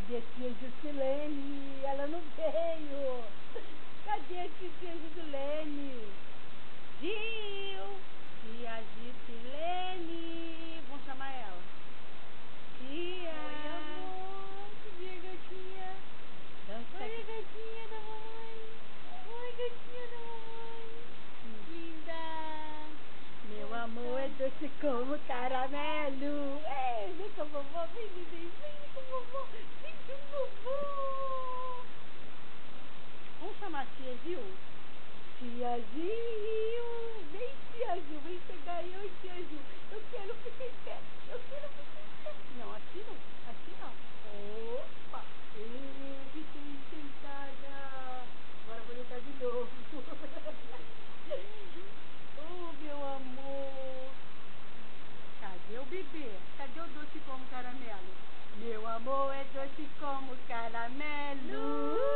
Cadê tia Juscelene? Ela não veio. Cadê a tia Juscelene? Gil! Tia Juscelene! Vamos chamar ela. Tia! Oi, amor! Tia gatinha! Dança Oi, aqui. gatinha da mamãe! Oi, gatinha da mamãe! Linda! Meu amor é doce como caramelo. Ei, vem com a vovó, vem, neném, vem com a vovó, vem com a vovó. Vamos chamar a tia Gil? Tia Gil, vem tia Gil, vem pegar eu, tia Gil. Eu quero ficar em pé, eu quero ficar em pé. Não, aqui não. Opa, eu fiquei sentada. Agora eu vou deitar de novo. Oh, meu amor. Cadê o bebê? Cadê o doce como caramelo? Meu amor é doce como caramelo.